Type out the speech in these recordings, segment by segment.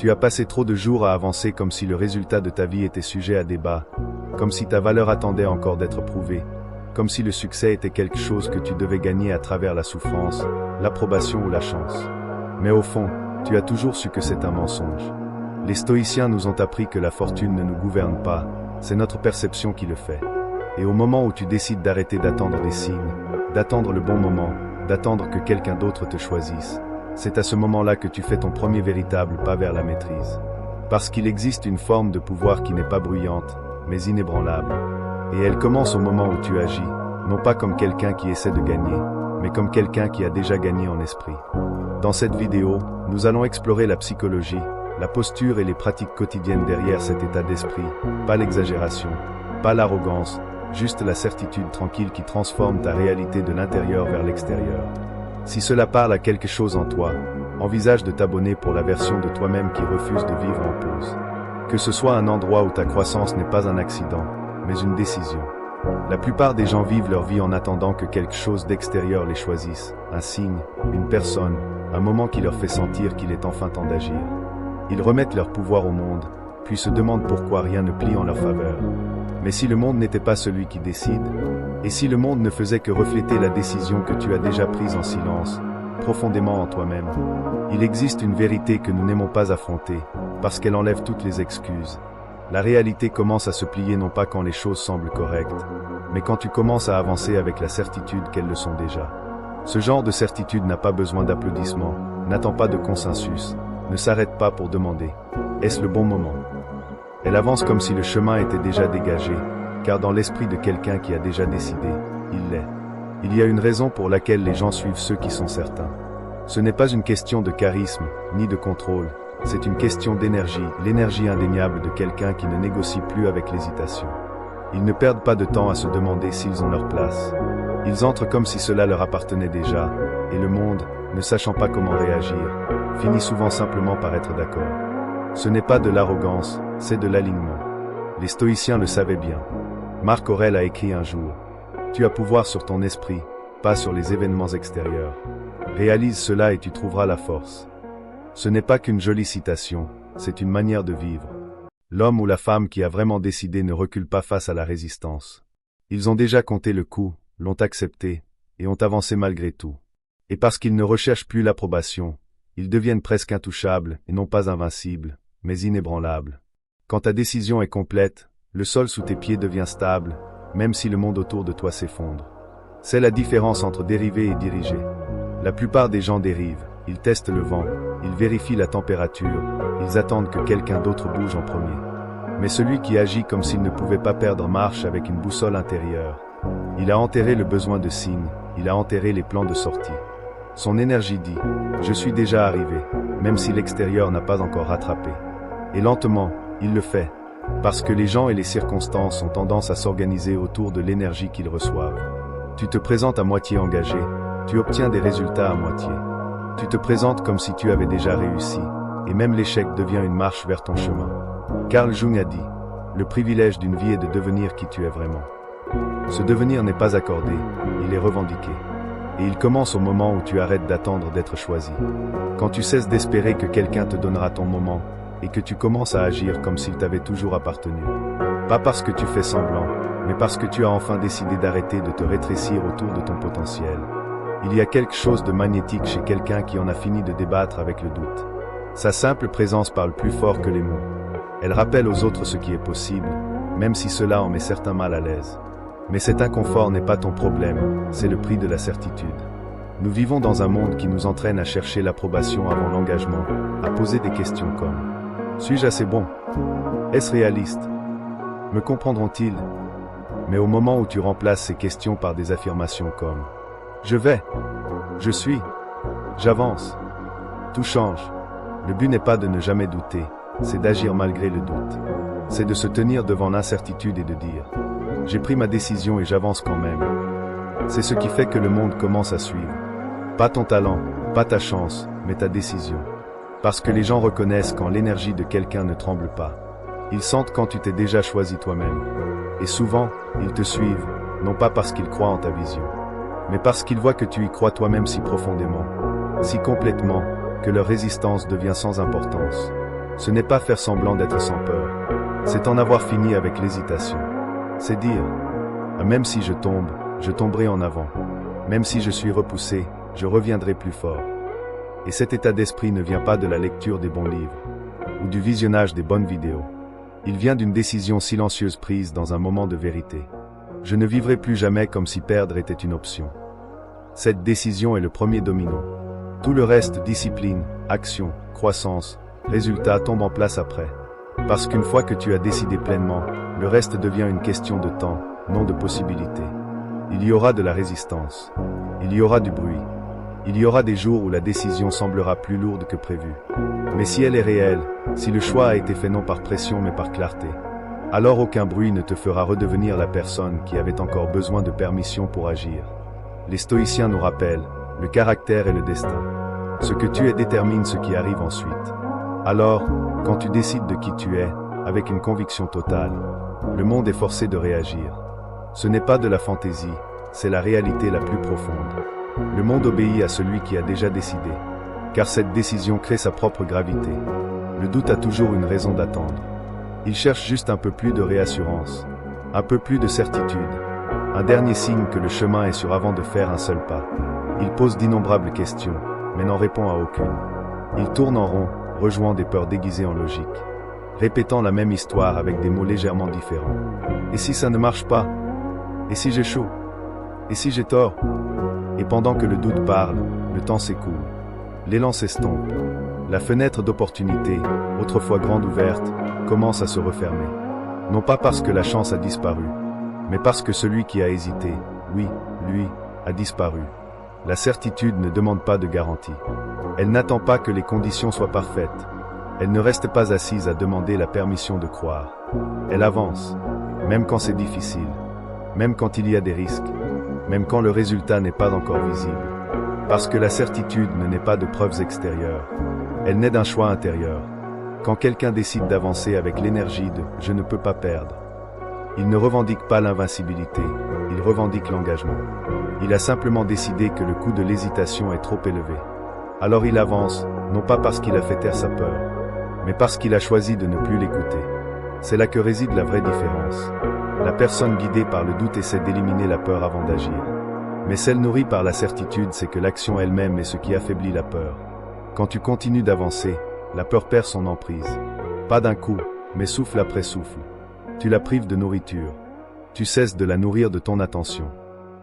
Tu as passé trop de jours à avancer comme si le résultat de ta vie était sujet à débat, comme si ta valeur attendait encore d'être prouvée, comme si le succès était quelque chose que tu devais gagner à travers la souffrance, l'approbation ou la chance. Mais au fond, tu as toujours su que c'est un mensonge. Les stoïciens nous ont appris que la fortune ne nous gouverne pas, c'est notre perception qui le fait. Et au moment où tu décides d'arrêter d'attendre des signes, d'attendre le bon moment, d'attendre que quelqu'un d'autre te choisisse, c'est à ce moment-là que tu fais ton premier véritable pas vers la maîtrise. Parce qu'il existe une forme de pouvoir qui n'est pas bruyante, mais inébranlable. Et elle commence au moment où tu agis, non pas comme quelqu'un qui essaie de gagner, mais comme quelqu'un qui a déjà gagné en esprit. Dans cette vidéo, nous allons explorer la psychologie, la posture et les pratiques quotidiennes derrière cet état d'esprit, pas l'exagération, pas l'arrogance, juste la certitude tranquille qui transforme ta réalité de l'intérieur vers l'extérieur. Si cela parle à quelque chose en toi, envisage de t'abonner pour la version de toi-même qui refuse de vivre en pause. Que ce soit un endroit où ta croissance n'est pas un accident, mais une décision. La plupart des gens vivent leur vie en attendant que quelque chose d'extérieur les choisisse, un signe, une personne, un moment qui leur fait sentir qu'il est enfin temps d'agir. Ils remettent leur pouvoir au monde, puis se demandent pourquoi rien ne plie en leur faveur. Mais si le monde n'était pas celui qui décide, et si le monde ne faisait que refléter la décision que tu as déjà prise en silence, profondément en toi-même, il existe une vérité que nous n'aimons pas affronter, parce qu'elle enlève toutes les excuses. La réalité commence à se plier non pas quand les choses semblent correctes, mais quand tu commences à avancer avec la certitude qu'elles le sont déjà. Ce genre de certitude n'a pas besoin d'applaudissements, n'attend pas de consensus, ne s'arrête pas pour demander « Est-ce le bon moment ?» Elle avance comme si le chemin était déjà dégagé, car dans l'esprit de quelqu'un qui a déjà décidé, il l'est. Il y a une raison pour laquelle les gens suivent ceux qui sont certains. Ce n'est pas une question de charisme, ni de contrôle, c'est une question d'énergie, l'énergie indéniable de quelqu'un qui ne négocie plus avec l'hésitation. Ils ne perdent pas de temps à se demander s'ils ont leur place. Ils entrent comme si cela leur appartenait déjà, et le monde, ne sachant pas comment réagir, finit souvent simplement par être d'accord. Ce n'est pas de l'arrogance, c'est de l'alignement. Les stoïciens le savaient bien. Marc Aurèle a écrit un jour « Tu as pouvoir sur ton esprit, pas sur les événements extérieurs. Réalise cela et tu trouveras la force. » Ce n'est pas qu'une jolie citation, c'est une manière de vivre. L'homme ou la femme qui a vraiment décidé ne recule pas face à la résistance. Ils ont déjà compté le coup, l'ont accepté, et ont avancé malgré tout. Et parce qu'ils ne recherchent plus l'approbation, ils deviennent presque intouchables et non pas invincibles, mais inébranlables. Quand ta décision est complète, le sol sous tes pieds devient stable, même si le monde autour de toi s'effondre. C'est la différence entre dériver et diriger. La plupart des gens dérivent, ils testent le vent, ils vérifient la température, ils attendent que quelqu'un d'autre bouge en premier. Mais celui qui agit comme s'il ne pouvait pas perdre marche avec une boussole intérieure, il a enterré le besoin de signe, il a enterré les plans de sortie. Son énergie dit « Je suis déjà arrivé », même si l'extérieur n'a pas encore rattrapé. Et lentement, il le fait, parce que les gens et les circonstances ont tendance à s'organiser autour de l'énergie qu'ils reçoivent. Tu te présentes à moitié engagé, tu obtiens des résultats à moitié. Tu te présentes comme si tu avais déjà réussi, et même l'échec devient une marche vers ton chemin. Carl Jung a dit « Le privilège d'une vie est de devenir qui tu es vraiment. » Ce devenir n'est pas accordé, il est revendiqué. Et il commence au moment où tu arrêtes d'attendre d'être choisi. Quand tu cesses d'espérer que quelqu'un te donnera ton moment, et que tu commences à agir comme s'il t'avait toujours appartenu. Pas parce que tu fais semblant, mais parce que tu as enfin décidé d'arrêter de te rétrécir autour de ton potentiel. Il y a quelque chose de magnétique chez quelqu'un qui en a fini de débattre avec le doute. Sa simple présence parle plus fort que les mots. Elle rappelle aux autres ce qui est possible, même si cela en met certains mal à l'aise. Mais cet inconfort n'est pas ton problème, c'est le prix de la certitude. Nous vivons dans un monde qui nous entraîne à chercher l'approbation avant l'engagement, à poser des questions comme « Suis-je assez bon ? Est-ce réaliste ? Me comprendront-ils ?» Mais au moment où tu remplaces ces questions par des affirmations comme « Je vais, je suis, j'avance », tout change. Le but n'est pas de ne jamais douter, c'est d'agir malgré le doute. C'est de se tenir devant l'incertitude et de dire « J'ai pris ma décision et j'avance quand même ». C'est ce qui fait que le monde commence à suivre. Pas ton talent, pas ta chance, mais ta décision. Parce que les gens reconnaissent quand l'énergie de quelqu'un ne tremble pas. Ils sentent quand tu t'es déjà choisi toi-même. Et souvent, ils te suivent, non pas parce qu'ils croient en ta vision, mais parce qu'ils voient que tu y crois toi-même si profondément, si complètement, que leur résistance devient sans importance. Ce n'est pas faire semblant d'être sans peur. C'est en avoir fini avec l'hésitation. C'est dire, même si je tombe, je tomberai en avant. Même si je suis repoussé, je reviendrai plus fort. Et cet état d'esprit ne vient pas de la lecture des bons livres, ou du visionnage des bonnes vidéos. Il vient d'une décision silencieuse prise dans un moment de vérité. Je ne vivrai plus jamais comme si perdre était une option. Cette décision est le premier domino. Tout le reste, discipline, action, croissance, résultat, tombe en place après. Parce qu'une fois que tu as décidé pleinement, le reste devient une question de temps, non de possibilité. Il y aura de la résistance. Il y aura du bruit. Il y aura des jours où la décision semblera plus lourde que prévu. Mais si elle est réelle, si le choix a été fait non par pression mais par clarté, alors aucun bruit ne te fera redevenir la personne qui avait encore besoin de permission pour agir. Les stoïciens nous rappellent, le caractère et le destin. Ce que tu es détermine ce qui arrive ensuite. Alors, quand tu décides de qui tu es, avec une conviction totale, le monde est forcé de réagir. Ce n'est pas de la fantaisie, c'est la réalité la plus profonde. Le monde obéit à celui qui a déjà décidé, car cette décision crée sa propre gravité. Le doute a toujours une raison d'attendre. Il cherche juste un peu plus de réassurance, un peu plus de certitude, un dernier signe que le chemin est sûr avant de faire un seul pas. Il pose d'innombrables questions, mais n'en répond à aucune. Il tourne en rond, rejoignant des peurs déguisées en logique, répétant la même histoire avec des mots légèrement différents. Et si ça ne marche pas? Et si j'échoue? Et si j'ai tort? Et pendant que le doute parle, le temps s'écoule. L'élan s'estompe. La fenêtre d'opportunité, autrefois grande ouverte, commence à se refermer. Non pas parce que la chance a disparu, mais parce que celui qui a hésité, oui, lui, a disparu. La certitude ne demande pas de garantie. Elle n'attend pas que les conditions soient parfaites. Elle ne reste pas assise à demander la permission de croire. Elle avance, même quand c'est difficile, même quand il y a des risques, même quand le résultat n'est pas encore visible. Parce que la certitude ne naît pas de preuves extérieures. Elle naît d'un choix intérieur. Quand quelqu'un décide d'avancer avec l'énergie de « je ne peux pas perdre », il ne revendique pas l'invincibilité, il revendique l'engagement. Il a simplement décidé que le coût de l'hésitation est trop élevé. Alors il avance, non pas parce qu'il a fait taire sa peur, mais parce qu'il a choisi de ne plus l'écouter. C'est là que réside la vraie différence. La personne guidée par le doute essaie d'éliminer la peur avant d'agir. Mais celle nourrie par la certitude, c'est que l'action elle-même est ce qui affaiblit la peur. Quand tu continues d'avancer, la peur perd son emprise. Pas d'un coup, mais souffle après souffle. Tu la prives de nourriture. Tu cesses de la nourrir de ton attention.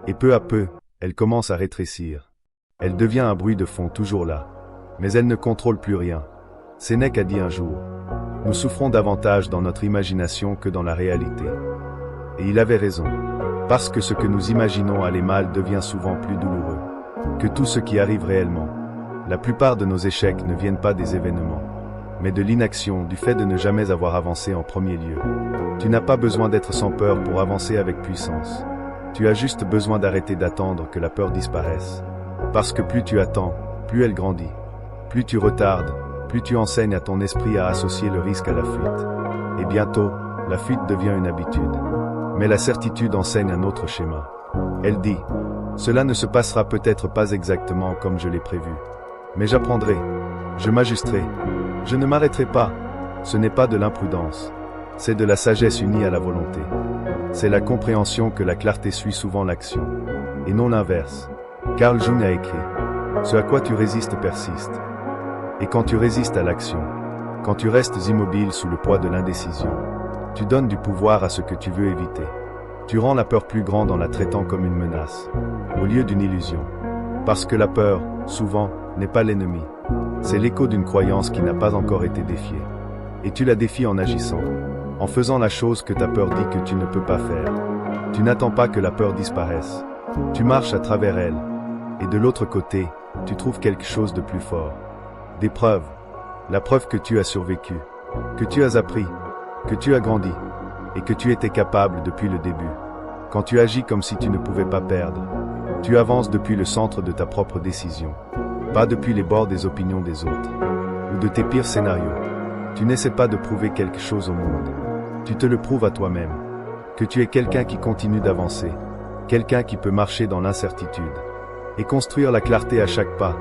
Et peu à peu, elle commence à rétrécir. Elle devient un bruit de fond toujours là. Mais elle ne contrôle plus rien. Sénèque a dit un jour, « Nous souffrons davantage dans notre imagination que dans la réalité. » Et il avait raison. Parce que ce que nous imaginons aller mal devient souvent plus douloureux que tout ce qui arrive réellement. La plupart de nos échecs ne viennent pas des événements, mais de l'inaction, du fait de ne jamais avoir avancé en premier lieu. Tu n'as pas besoin d'être sans peur pour avancer avec puissance. Tu as juste besoin d'arrêter d'attendre que la peur disparaisse. Parce que plus tu attends, plus elle grandit. Plus tu retardes, plus tu enseignes à ton esprit à associer le risque à la fuite. Et bientôt, la fuite devient une habitude. Mais la certitude enseigne un autre schéma. Elle dit, cela ne se passera peut-être pas exactement comme je l'ai prévu. Mais j'apprendrai, je m'ajusterai, je ne m'arrêterai pas. Ce n'est pas de l'imprudence, c'est de la sagesse unie à la volonté. C'est la compréhension que la clarté suit souvent l'action, et non l'inverse. Carl Jung a écrit, ce à quoi tu résistes persiste. Et quand tu résistes à l'action, quand tu restes immobile sous le poids de l'indécision, tu donnes du pouvoir à ce que tu veux éviter. Tu rends la peur plus grande en la traitant comme une menace, au lieu d'une illusion. Parce que la peur, souvent, n'est pas l'ennemi. C'est l'écho d'une croyance qui n'a pas encore été défiée. Et tu la défies en agissant, en faisant la chose que ta peur dit que tu ne peux pas faire. Tu n'attends pas que la peur disparaisse. Tu marches à travers elle. Et de l'autre côté, tu trouves quelque chose de plus fort. Des preuves. La preuve que tu as survécu, que tu as appris, que tu as grandi, et que tu étais capable depuis le début. Quand tu agis comme si tu ne pouvais pas perdre, tu avances depuis le centre de ta propre décision, pas depuis les bords des opinions des autres, ou de tes pires scénarios. Tu n'essaies pas de prouver quelque chose au monde, tu te le prouves à toi-même, que tu es quelqu'un qui continue d'avancer, quelqu'un qui peut marcher dans l'incertitude, et construire la clarté à chaque pas,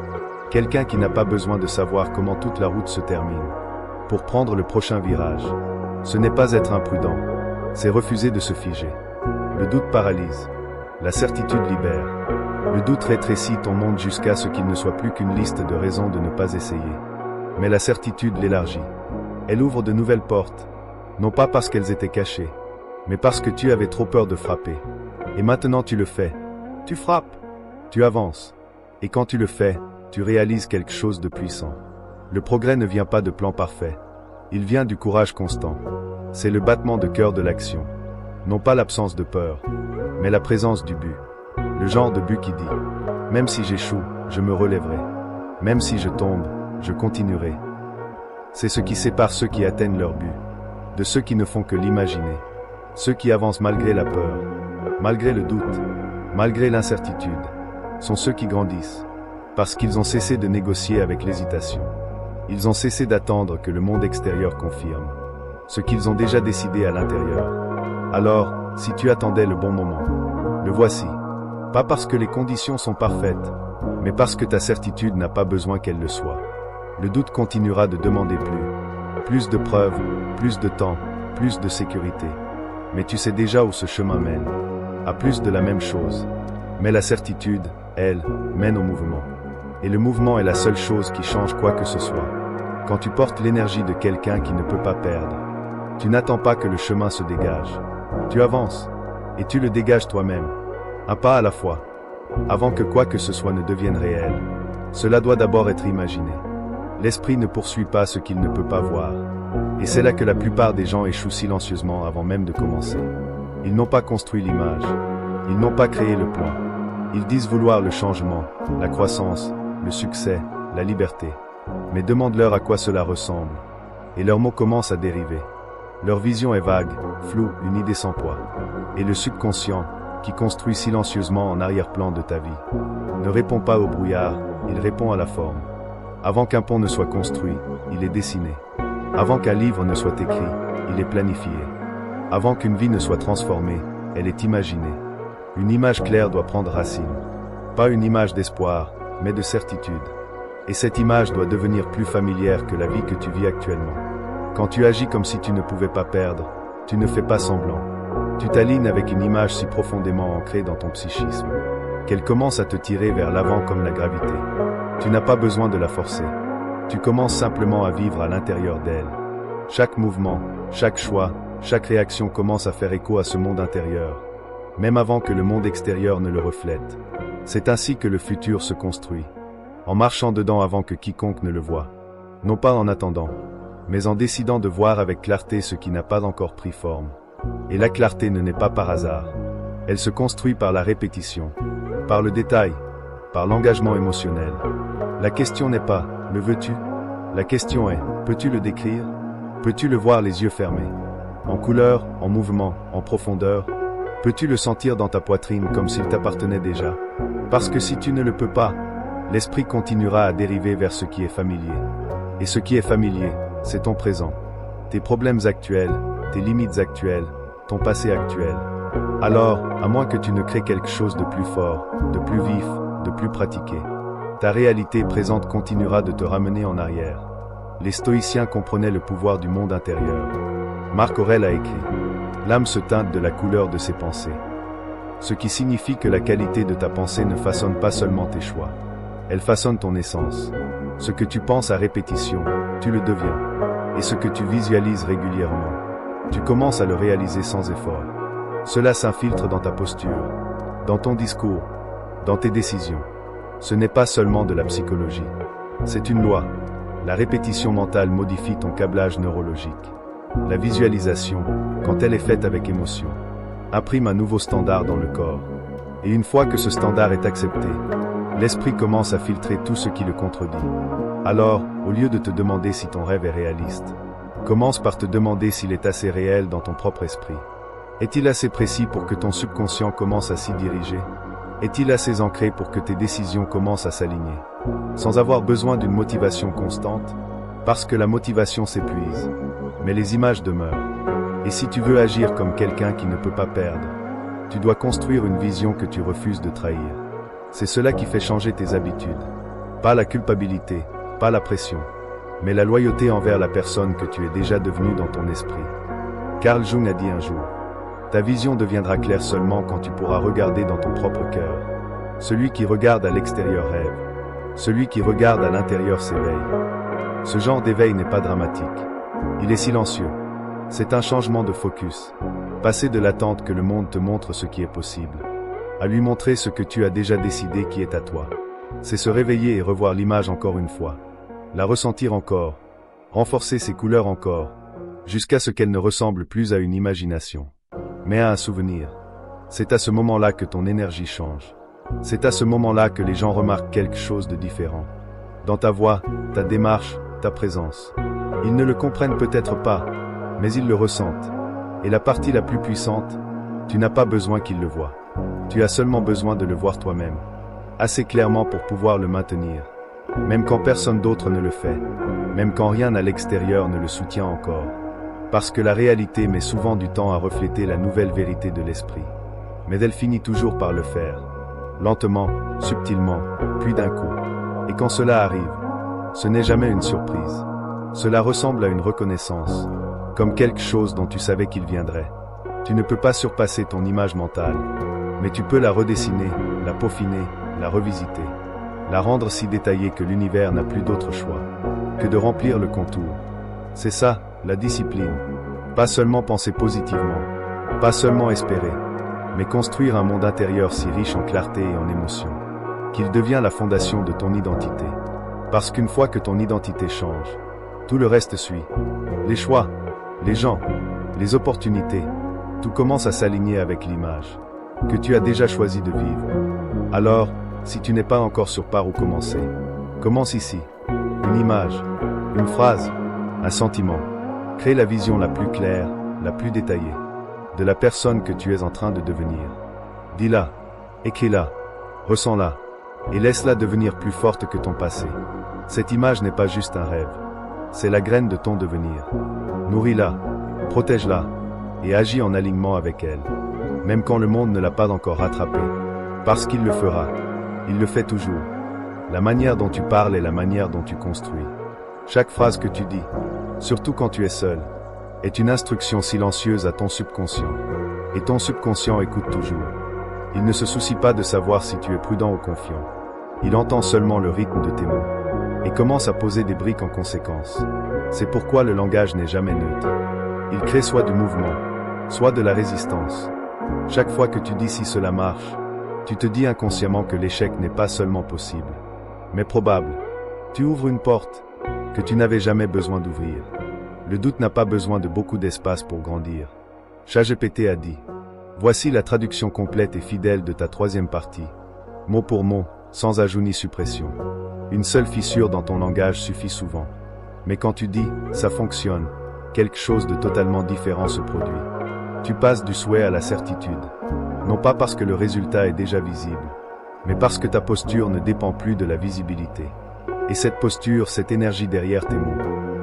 quelqu'un qui n'a pas besoin de savoir comment toute la route se termine. pour prendre le prochain virage. Ce n'est pas être imprudent, c'est refuser de se figer. Le doute paralyse, la certitude libère. Le doute rétrécit ton monde jusqu'à ce qu'il ne soit plus qu'une liste de raisons de ne pas essayer. Mais la certitude l'élargit. Elle ouvre de nouvelles portes, non pas parce qu'elles étaient cachées, mais parce que tu avais trop peur de frapper. Et maintenant tu le fais. Tu frappes, tu avances. Et quand tu le fais, tu réalises quelque chose de puissant. Le progrès ne vient pas de plans parfaits. Il vient du courage constant. C'est le battement de cœur de l'action. Non pas l'absence de peur, mais la présence du but. Le genre de but qui dit « Même si j'échoue, je me relèverai. Même si je tombe, je continuerai. » C'est ce qui sépare ceux qui atteignent leur but, de ceux qui ne font que l'imaginer. Ceux qui avancent malgré la peur, malgré le doute, malgré l'incertitude, sont ceux qui grandissent, parce qu'ils ont cessé de négocier avec l'hésitation. Ils ont cessé d'attendre que le monde extérieur confirme ce qu'ils ont déjà décidé à l'intérieur. Alors, si tu attendais le bon moment, le voici. Pas parce que les conditions sont parfaites, mais parce que ta certitude n'a pas besoin qu'elle le soit. Le doute continuera de demander plus de preuves, plus de temps, plus de sécurité. Mais tu sais déjà où ce chemin mène, à plus de la même chose. Mais la certitude, elle, mène au mouvement. Et le mouvement est la seule chose qui change quoi que ce soit. Quand tu portes l'énergie de quelqu'un qui ne peut pas perdre, tu n'attends pas que le chemin se dégage. Tu avances, et tu le dégages toi-même, un pas à la fois, avant que quoi que ce soit ne devienne réel. Cela doit d'abord être imaginé. L'esprit ne poursuit pas ce qu'il ne peut pas voir. Et c'est là que la plupart des gens échouent silencieusement avant même de commencer. Ils n'ont pas construit l'image. Ils n'ont pas créé le plan. Ils disent vouloir le changement, la croissance, le succès, la liberté. Mais demande-leur à quoi cela ressemble. Et leurs mots commencent à dériver. Leur vision est vague, floue, une idée sans poids. Et le subconscient, qui construit silencieusement en arrière-plan de ta vie, ne répond pas au brouillard, il répond à la forme. Avant qu'un pont ne soit construit, il est dessiné. Avant qu'un livre ne soit écrit, il est planifié. Avant qu'une vie ne soit transformée, elle est imaginée. Une image claire doit prendre racine. Pas une image d'espoir, mais de certitude. Et cette image doit devenir plus familière que la vie que tu vis actuellement. Quand tu agis comme si tu ne pouvais pas perdre, tu ne fais pas semblant. Tu t'alignes avec une image si profondément ancrée dans ton psychisme, qu'elle commence à te tirer vers l'avant comme la gravité. Tu n'as pas besoin de la forcer. Tu commences simplement à vivre à l'intérieur d'elle. Chaque mouvement, chaque choix, chaque réaction commence à faire écho à ce monde intérieur, même avant que le monde extérieur ne le reflète. C'est ainsi que le futur se construit, en marchant dedans avant que quiconque ne le voie. Non pas en attendant, mais en décidant de voir avec clarté ce qui n'a pas encore pris forme. Et la clarté ne naît pas par hasard. Elle se construit par la répétition, par le détail, par l'engagement émotionnel. La question n'est pas « le veux-tu » ? La question est « peux-tu le décrire » ? Peux-tu le voir les yeux fermés ? En couleur, en mouvement, en profondeur ? Peux-tu le sentir dans ta poitrine comme s'il t'appartenait déjà ? Parce que si tu ne le peux pas, l'esprit continuera à dériver vers ce qui est familier. Et ce qui est familier, c'est ton présent. Tes problèmes actuels, tes limites actuelles, ton passé actuel. Alors, à moins que tu ne crées quelque chose de plus fort, de plus vif, de plus pratiqué, ta réalité présente continuera de te ramener en arrière. Les stoïciens comprenaient le pouvoir du monde intérieur. Marc Aurèle a écrit « L'âme se teinte de la couleur de ses pensées », ce qui signifie que la qualité de ta pensée ne façonne pas seulement tes choix, elle façonne ton essence. Ce que tu penses à répétition, tu le deviens. Et ce que tu visualises régulièrement, tu commences à le réaliser sans effort. Cela s'infiltre dans ta posture, dans ton discours, dans tes décisions. Ce n'est pas seulement de la psychologie, c'est une loi. La répétition mentale modifie ton câblage neurologique. La visualisation, quand elle est faite avec émotion, imprime un nouveau standard dans le corps. Et une fois que ce standard est accepté, l'esprit commence à filtrer tout ce qui le contredit. Alors, au lieu de te demander si ton rêve est réaliste, commence par te demander s'il est assez réel dans ton propre esprit. Est-il assez précis pour que ton subconscient commence à s'y diriger ? Est-il assez ancré pour que tes décisions commencent à s'aligner, sans avoir besoin d'une motivation constante ? Parce que la motivation s'épuise, mais les images demeurent. Et si tu veux agir comme quelqu'un qui ne peut pas perdre, tu dois construire une vision que tu refuses de trahir. C'est cela qui fait changer tes habitudes. Pas la culpabilité, pas la pression. mais la loyauté envers la personne que tu es déjà devenue dans ton esprit. Carl Jung a dit un jour, ta vision deviendra claire seulement quand tu pourras regarder dans ton propre cœur. Celui qui regarde à l'extérieur rêve. Celui qui regarde à l'intérieur s'éveille. Ce genre d'éveil n'est pas dramatique. Il est silencieux. C'est un changement de focus. Passer de l'attente que le monde te montre ce qui est possible, à lui montrer ce que tu as déjà décidé qui est à toi. C'est se réveiller et revoir l'image encore une fois. La ressentir encore. Renforcer ses couleurs encore. Jusqu'à ce qu'elle ne ressemble plus à une imagination, mais à un souvenir. C'est à ce moment-là que ton énergie change. C'est à ce moment-là que les gens remarquent quelque chose de différent. Dans ta voix, ta démarche, ta présence. Ils ne le comprennent peut-être pas, mais ils le ressentent. Et la partie la plus puissante, tu n'as pas besoin qu'ils le voient. Tu as seulement besoin de le voir toi-même. Assez clairement pour pouvoir le maintenir. Même quand personne d'autre ne le fait. Même quand rien à l'extérieur ne le soutient encore. Parce que la réalité met souvent du temps à refléter la nouvelle vérité de l'esprit. Mais elle finit toujours par le faire. Lentement, subtilement, puis d'un coup. Et quand cela arrive, ce n'est jamais une surprise. Cela ressemble à une reconnaissance, comme quelque chose dont tu savais qu'il viendrait. Tu ne peux pas surpasser ton image mentale, mais tu peux la redessiner, la peaufiner, la revisiter, la rendre si détaillée que l'univers n'a plus d'autre choix que de remplir le contour. C'est ça, la discipline. Pas seulement penser positivement, pas seulement espérer, mais construire un monde intérieur si riche en clarté et en émotion, qu'il devient la fondation de ton identité. Parce qu'une fois que ton identité change, tout le reste suit. Les choix, les gens, les opportunités, tout commence à s'aligner avec l'image que tu as déjà choisi de vivre. Alors, si tu n'es pas encore sur par où commencer, commence ici. Une image, une phrase, un sentiment. Crée la vision la plus claire, la plus détaillée, de la personne que tu es en train de devenir. Dis-la, écris-la, ressens-la, et laisse-la devenir plus forte que ton passé. Cette image n'est pas juste un rêve, c'est la graine de ton devenir. Nourris-la, protège-la, et agis en alignement avec elle, même quand le monde ne l'a pas encore rattrapée. Parce qu'il le fera, il le fait toujours. La manière dont tu parles est la manière dont tu construis. Chaque phrase que tu dis, surtout quand tu es seul, est une instruction silencieuse à ton subconscient. Et ton subconscient écoute toujours. Il ne se soucie pas de savoir si tu es prudent ou confiant. Il entend seulement le rythme de tes mots, et commence à poser des briques en conséquence. C'est pourquoi le langage n'est jamais neutre. Il crée soit du mouvement, soit de la résistance. Chaque fois que tu dis si cela marche, tu te dis inconsciemment que l'échec n'est pas seulement possible, mais probable. Tu ouvres une porte que tu n'avais jamais besoin d'ouvrir. Le doute n'a pas besoin de beaucoup d'espace pour grandir. ChatGPT a dit, voici la traduction complète et fidèle de ta troisième partie, mot pour mot, sans ajout ni suppression. Une seule fissure dans ton langage suffit souvent. Mais quand tu dis, ça fonctionne, quelque chose de totalement différent se produit. Tu passes du souhait à la certitude. Non pas parce que le résultat est déjà visible, mais parce que ta posture ne dépend plus de la visibilité. Et cette posture, cette énergie derrière tes mots,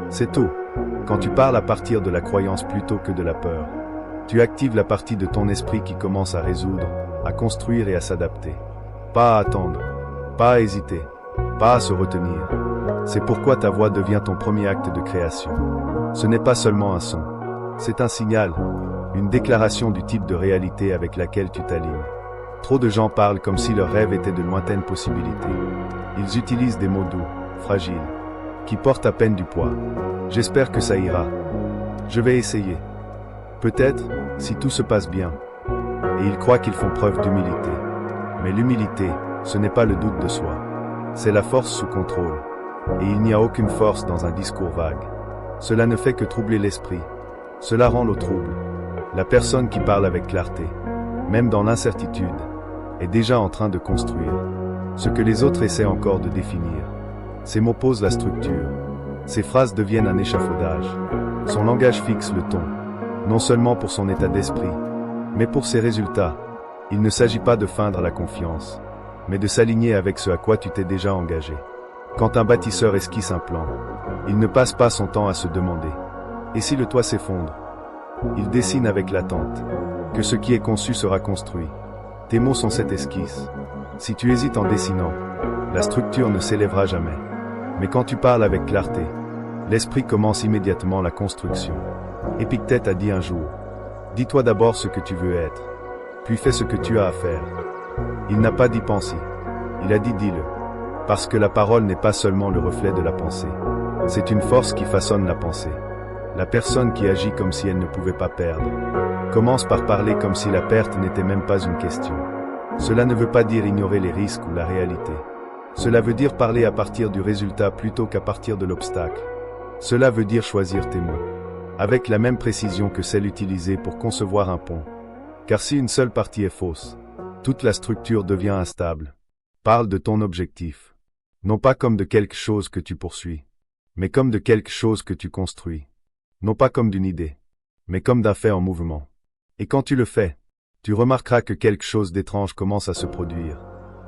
c'est tout. Quand tu parles à partir de la croyance plutôt que de la peur, tu actives la partie de ton esprit qui commence à résoudre, à construire et à s'adapter. Pas à attendre, pas à hésiter, pas à se retenir. C'est pourquoi ta voix devient ton premier acte de création. Ce n'est pas seulement un son, c'est un signal, une déclaration du type de réalité avec laquelle tu t'alignes. Trop de gens parlent comme si leurs rêves étaient de lointaines possibilités. Ils utilisent des mots doux, fragiles, qui portent à peine du poids. J'espère que ça ira. Je vais essayer. Peut-être, si tout se passe bien. Et ils croient qu'ils font preuve d'humilité. Mais l'humilité, ce n'est pas le doute de soi. C'est la force sous contrôle. Et il n'y a aucune force dans un discours vague. Cela ne fait que troubler l'esprit. Cela rend l'eau trouble. La personne qui parle avec clarté, même dans l'incertitude, est déjà en train de construire ce que les autres essaient encore de définir. Ses mots posent la structure. Ses phrases deviennent un échafaudage. Son langage fixe le ton, non seulement pour son état d'esprit, mais pour ses résultats. Il ne s'agit pas de feindre la confiance, mais de s'aligner avec ce à quoi tu t'es déjà engagé. Quand un bâtisseur esquisse un plan, il ne passe pas son temps à se demander « Et si le toit s'effondre ?» Il dessine avec l'attente que ce qui est conçu sera construit. Tes mots sont cette esquisse. Si tu hésites en dessinant, la structure ne s'élèvera jamais. Mais quand tu parles avec clarté, L'esprit commence immédiatement la construction. Épictète a dit un jour, « Dis-toi d'abord ce que tu veux être, puis fais ce que tu as à faire. » Il n'a pas dit penser, il a dit dis-le. Parce que la parole n'est pas seulement le reflet de la pensée. C'est une force qui façonne la pensée. La personne qui agit comme si elle ne pouvait pas perdre commence par parler comme si la perte n'était même pas une question. Cela ne veut pas dire ignorer les risques ou la réalité. Cela veut dire parler à partir du résultat plutôt qu'à partir de l'obstacle. Cela veut dire choisir tes mots, avec la même précision que celle utilisée pour concevoir un pont. Car si une seule partie est fausse, toute la structure devient instable. Parle de ton objectif, non pas comme de quelque chose que tu poursuis, mais comme de quelque chose que tu construis. Non pas comme d'une idée, mais comme d'un fait en mouvement. Et quand tu le fais, tu remarqueras que quelque chose d'étrange commence à se produire.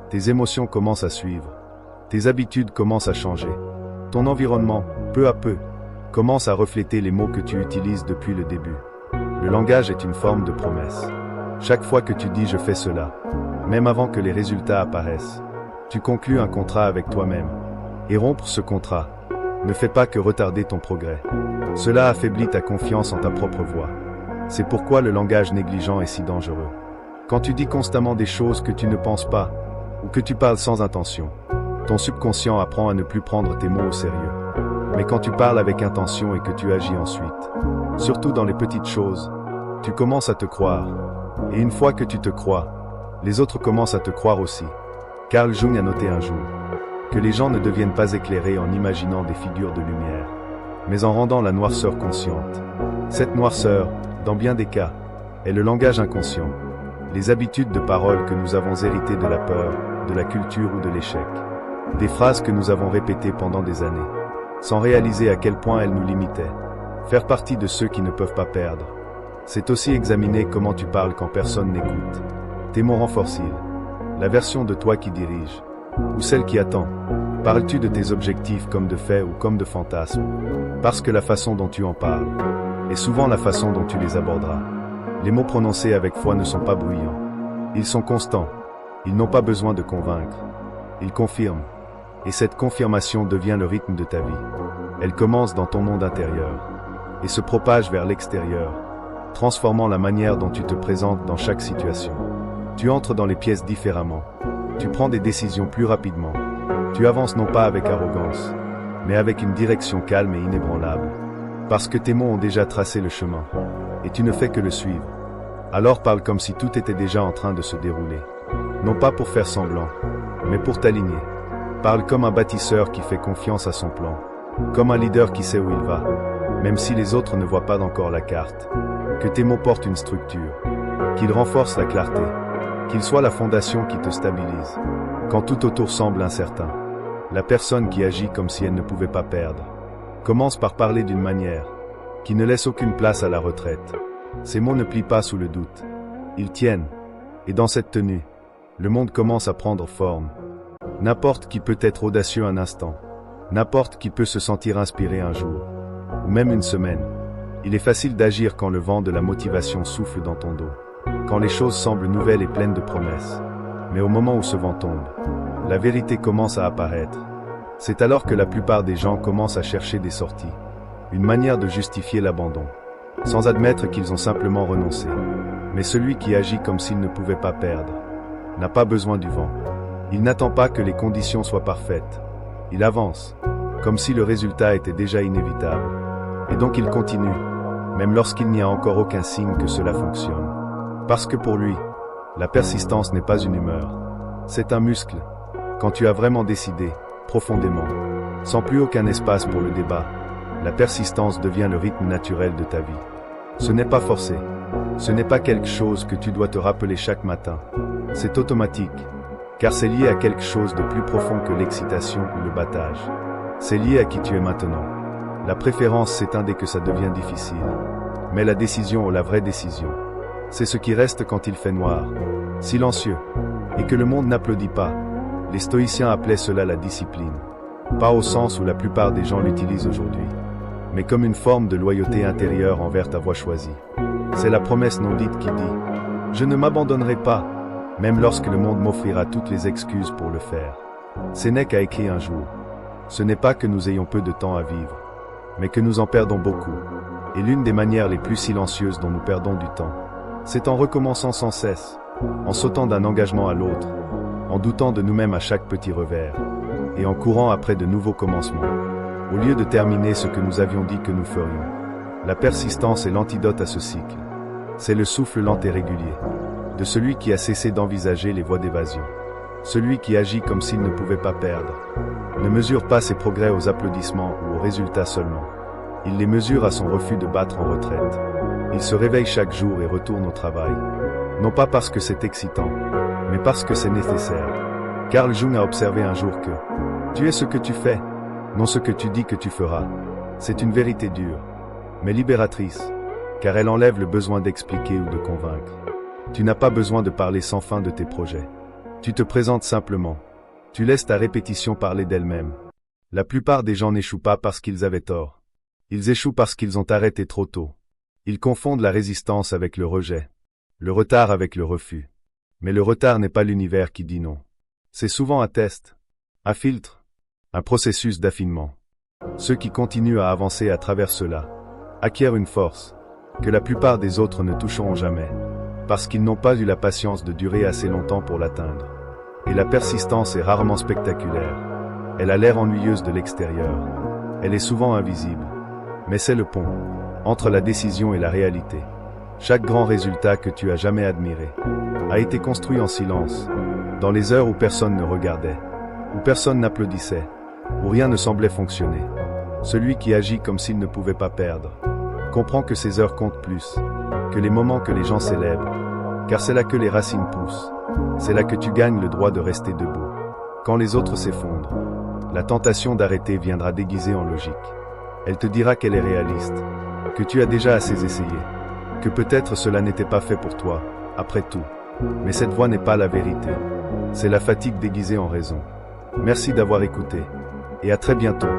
Tes émotions commencent à suivre. Tes habitudes commencent à changer. Ton environnement, peu à peu, commence à refléter les mots que tu utilises depuis le début. Le langage est une forme de promesse. Chaque fois que tu dis « je fais cela », même avant que les résultats apparaissent, tu conclus un contrat avec toi-même. Et rompre ce contrat ne fait pas que retarder ton progrès. Cela affaiblit ta confiance en ta propre voix. C'est pourquoi le langage négligent est si dangereux. Quand tu dis constamment des choses que tu ne penses pas, ou que tu parles sans intention, ton subconscient apprend à ne plus prendre tes mots au sérieux. Mais quand tu parles avec intention et que tu agis ensuite, surtout dans les petites choses, tu commences à te croire. Et une fois que tu te crois, les autres commencent à te croire aussi. Carl Jung a noté un jour que les gens ne deviennent pas éclairés en imaginant des figures de lumière, mais en rendant la noirceur consciente. Cette noirceur, dans bien des cas, est le langage inconscient, les habitudes de parole que nous avons héritées de la peur, de la culture ou de l'échec. Des phrases que nous avons répétées pendant des années, sans réaliser à quel point elles nous limitaient. Faire partie de ceux qui ne peuvent pas perdre. C'est aussi examiner comment tu parles quand personne n'écoute. Tes mots renforcent-ils la version de toi qui dirige, ou celle qui attend? Parles-tu de tes objectifs comme de faits ou comme de fantasmes? Parce que la façon dont tu en parles est souvent la façon dont tu les aborderas. Les mots prononcés avec foi ne sont pas bruyants. Ils sont constants. Ils n'ont pas besoin de convaincre. Ils confirment. Et cette confirmation devient le rythme de ta vie. Elle commence dans ton monde intérieur et se propage vers l'extérieur, transformant la manière dont tu te présentes dans chaque situation. Tu entres dans les pièces différemment. Tu prends des décisions plus rapidement. Tu avances non pas avec arrogance, mais avec une direction calme et inébranlable. Parce que tes mots ont déjà tracé le chemin, et tu ne fais que le suivre. Alors parle comme si tout était déjà en train de se dérouler. Non pas pour faire semblant, mais pour t'aligner. Parle comme un bâtisseur qui fait confiance à son plan, comme un leader qui sait où il va, même si les autres ne voient pas encore la carte. Que tes mots portent une structure, qu'ils renforcent la clarté, qu'ils soient la fondation qui te stabilise. Quand tout autour semble incertain, la personne qui agit comme si elle ne pouvait pas perdre commence par parler d'une manière qui ne laisse aucune place à la retraite. Ces mots ne plient pas sous le doute. Ils tiennent. Et dans cette tenue, le monde commence à prendre forme. N'importe qui peut être audacieux un instant. N'importe qui peut se sentir inspiré un jour. Ou même une semaine. Il est facile d'agir quand le vent de la motivation souffle dans ton dos. Quand les choses semblent nouvelles et pleines de promesses. Mais au moment où ce vent tombe, la vérité commence à apparaître. C'est alors que la plupart des gens commencent à chercher des sorties. Une manière de justifier l'abandon. Sans admettre qu'ils ont simplement renoncé. Mais celui qui agit comme s'il ne pouvait pas perdre n'a pas besoin du vent. Il n'attend pas que les conditions soient parfaites. Il avance, comme si le résultat était déjà inévitable. Et donc il continue, même lorsqu'il n'y a encore aucun signe que cela fonctionne. Parce que pour lui, la persistance n'est pas une humeur. C'est un muscle. Quand tu as vraiment décidé, profondément, sans plus aucun espace pour le débat, la persistance devient le rythme naturel de ta vie. Ce n'est pas forcé. Ce n'est pas quelque chose que tu dois te rappeler chaque matin. C'est automatique, car c'est lié à quelque chose de plus profond que l'excitation ou le battage. C'est lié à qui tu es maintenant. La préférence s'éteint dès que ça devient difficile. Mais la décision ou la vraie décision, c'est ce qui reste quand il fait noir, silencieux, et que le monde n'applaudit pas. Les stoïciens appelaient cela la discipline. Pas au sens où la plupart des gens l'utilisent aujourd'hui, mais comme une forme de loyauté intérieure envers ta voie choisie. C'est la promesse non dite qui dit « Je ne m'abandonnerai pas », même lorsque le monde m'offrira toutes les excuses pour le faire. Sénèque a écrit un jour « Ce n'est pas que nous ayons peu de temps à vivre, mais que nous en perdons beaucoup. Et l'une des manières les plus silencieuses dont nous perdons du temps, c'est en recommençant sans cesse, en sautant d'un engagement à l'autre, en doutant de nous-mêmes à chaque petit revers, et en courant après de nouveaux commencements, au lieu de terminer ce que nous avions dit que nous ferions. La persistance est l'antidote à ce cycle. C'est le souffle lent et régulier, de celui qui a cessé d'envisager les voies d'évasion. Celui qui agit comme s'il ne pouvait pas perdre, ne mesure pas ses progrès aux applaudissements ou aux résultats seulement. Il les mesure à son refus de battre en retraite. Il se réveille chaque jour et retourne au travail. Non pas parce que c'est excitant, mais parce que c'est nécessaire. Carl Jung a observé un jour que « Tu es ce que tu fais, non ce que tu dis que tu feras ». C'est une vérité dure, mais libératrice, car elle enlève le besoin d'expliquer ou de convaincre. Tu n'as pas besoin de parler sans fin de tes projets. Tu te présentes simplement. Tu laisses ta répétition parler d'elle-même. La plupart des gens n'échouent pas parce qu'ils avaient tort. Ils échouent parce qu'ils ont arrêté trop tôt. Ils confondent la résistance avec le rejet, le retard avec le refus. Mais le retard n'est pas l'univers qui dit non. C'est souvent un test, un filtre, un processus d'affinement. Ceux qui continuent à avancer à travers cela acquièrent une force que la plupart des autres ne toucheront jamais, parce qu'ils n'ont pas eu la patience de durer assez longtemps pour l'atteindre. Et la persistance est rarement spectaculaire. Elle a l'air ennuyeuse de l'extérieur. Elle est souvent invisible. Mais c'est le pont entre la décision et la réalité. Chaque grand résultat que tu as jamais admiré a été construit en silence, dans les heures où personne ne regardait, où personne n'applaudissait, où rien ne semblait fonctionner. Celui qui agit comme s'il ne pouvait pas perdre comprend que ces heures comptent plus que les moments que les gens célèbrent, car c'est là que les racines poussent. C'est là que tu gagnes le droit de rester debout. Quand les autres s'effondrent, la tentation d'arrêter viendra déguisée en logique. Elle te dira qu'elle est réaliste, que tu as déjà assez essayé, que peut-être cela n'était pas fait pour toi, après tout. Mais cette voix n'est pas la vérité. C'est la fatigue déguisée en raison. Merci d'avoir écouté, et à très bientôt.